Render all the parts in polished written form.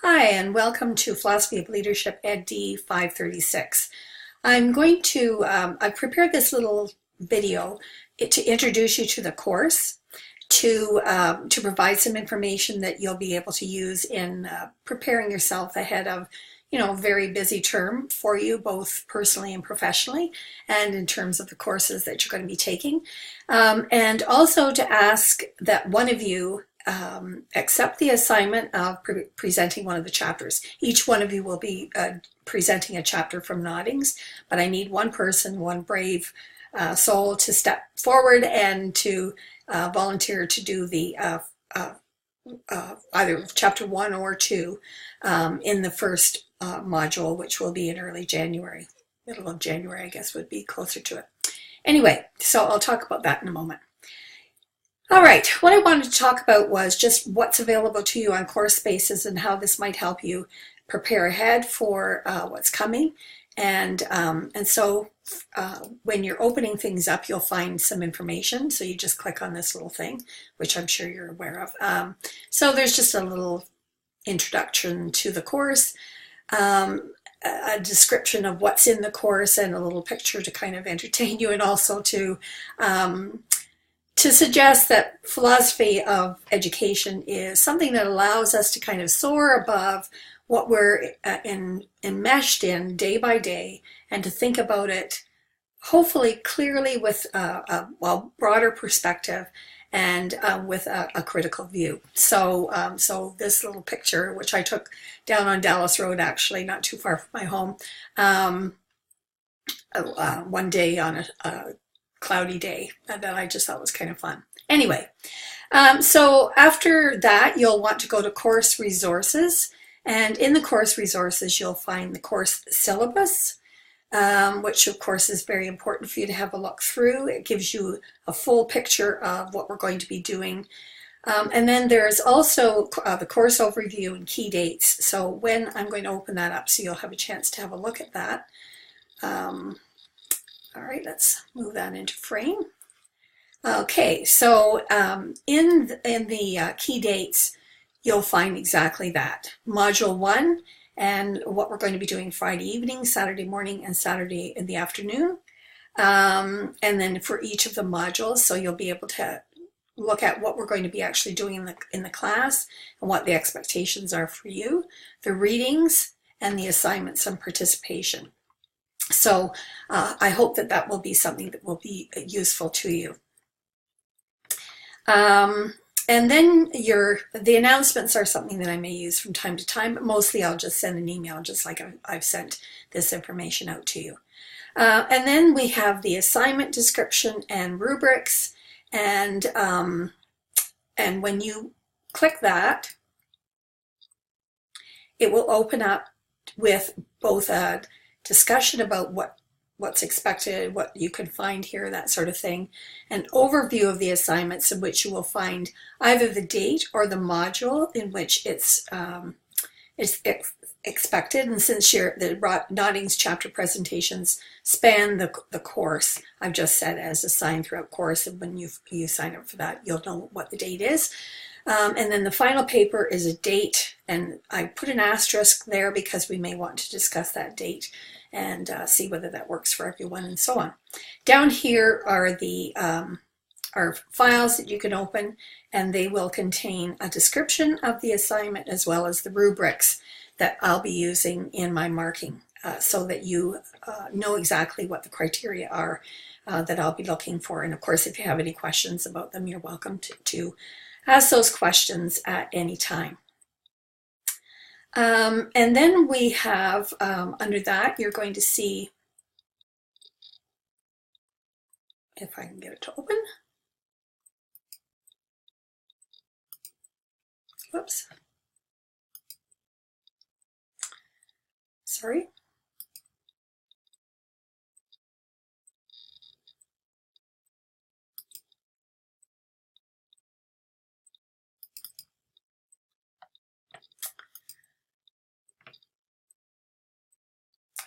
Hi, and welcome to Philosophy of Leadership Ed D 536. I've prepared this little video to introduce you to the course, to provide some information that you'll be able to use in preparing yourself ahead of, a very busy term for you, both personally and professionally, and in terms of the courses that you're going to be taking. And also to ask that one of you accept the assignment of presenting one of the chapters. Each one of you will be presenting a chapter from Noddings, but I need one person, one brave soul to step forward and to volunteer to do the either chapter 1 or 2 in the first module, which will be in early January. Middle of January, I guess, would be closer to it. Anyway, so I'll talk about that in a moment. All right, what I wanted to talk about was just what's available to you on Course Spaces and how this might help you prepare ahead for what's coming. And so when you're opening things up, you'll find some information. So you just click on this little thing, which I'm sure you're aware of. So there's just a little introduction to the course, a description of what's in the course, and a little picture to kind of entertain you, and also to suggest that philosophy of education is something that allows us to kind of soar above what we're enmeshed in day by day, and to think about it hopefully clearly with a broader perspective, and with a critical view. So this little picture, which I took down on Dallas Road, actually not too far from my home, one day on a cloudy day, that I just thought was kind of fun. Anyway, so after that, you'll want to go to Course Resources, and in the Course Resources, you'll find the course syllabus, which of course is very important for you to have a look through. It gives you a full picture of what we're going to be doing. And then there's also the course overview and key dates. So when I'm going to open that up, so you'll have a chance to have a look at that. All right, let's move that into frame. Okay, so in the key dates, you'll find exactly that. Module 1, and what we're going to be doing Friday evening, Saturday morning, and Saturday in the afternoon. And then for each of the modules, so you'll be able to look at what we're going to be actually doing in the class, and what the expectations are for you, the readings, and the assignments and participation. So I hope that will be something that will be useful to you. And then the announcements are something that I may use from time to time, but mostly I'll just send an email, just like I've sent this information out to you. And then we have the assignment description and rubrics, and when you click that, it will open up with both a discussion about what's expected, what you can find here, that sort of thing, an overview of the assignments, in which you will find either the date or the module in which it's expected. And since the Noddings chapter presentations span the course, I've just set as assigned throughout course, and when you sign up for that, you'll know what the date is. And then the final paper is a date, and I put an asterisk there because we may want to discuss that date and see whether that works for everyone, and so on. Down here are the are files that you can open, and they will contain a description of the assignment as well as the rubrics that I'll be using in my marking, so that you know exactly what the criteria are that I'll be looking for. And of course, if you have any questions about them, you're welcome to ask those questions at any time. And then we have, under that, you're going to see, if I can get it to open. Whoops. Sorry.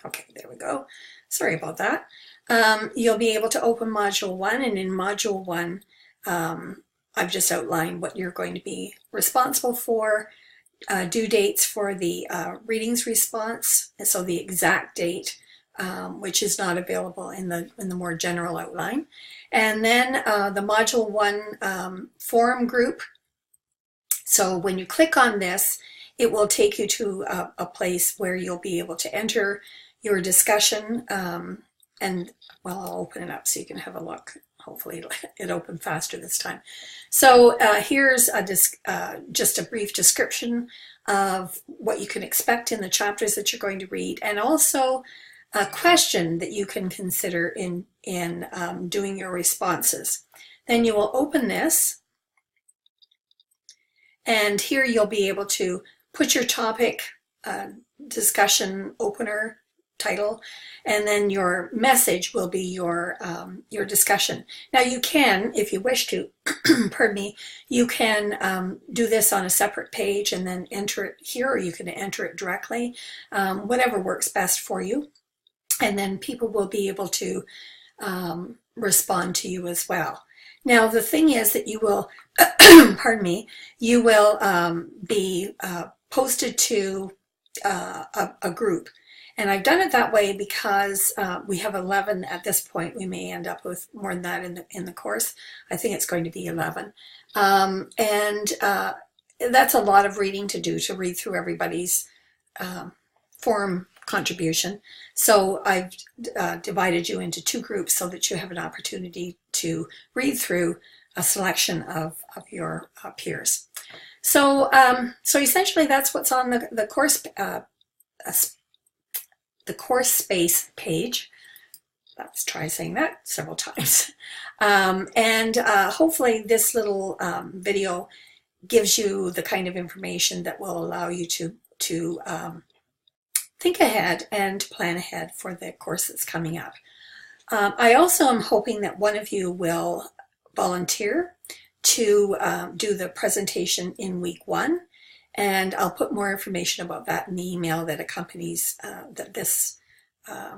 Okay, there we go. Sorry about that. You'll be able to open Module 1, and in Module 1, I've just outlined what you're going to be responsible for, due dates for the readings response, and so the exact date, which is not available in the more general outline. And then the Module 1 forum group. So when you click on this, it will take you to a place where you'll be able to enter your discussion. And well, I'll open it up so you can have a look. Hopefully it opened faster this time. So here's just a brief description of what you can expect in the chapters that you're going to read, and also a question that you can consider in doing your responses. Then you will open this, and here you'll be able to put your topic, discussion opener, title, and then your message will be your discussion. Now you can, if you wish to, pardon me, you can do this on a separate page and then enter it here, or you can enter it directly, whatever works best for you. And then people will be able to respond to you as well. Now the thing is that you will, pardon me, you will be posted to a group. And I've done it that way because we have 11 at this point. We may end up with more than that in the course. I think it's going to be 11. And that's a lot of reading to do, to read through everybody's forum contribution. So I've divided you into 2 groups so that you have an opportunity to read through a selection of your peers. So so essentially that's what's on the course space page. Let's try saying that several times. And hopefully this little video gives you the kind of information that will allow you to think ahead and plan ahead for the course that's coming up. I also am hoping that one of you will volunteer to do the presentation in week 1. And I'll put more information about that in the email that accompanies that this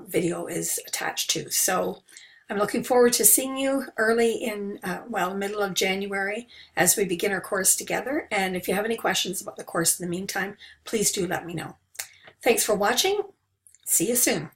video is attached to. So I'm looking forward to seeing you early in, middle of January as we begin our course together. And if you have any questions about the course in the meantime, please do let me know. Thanks for watching. See you soon.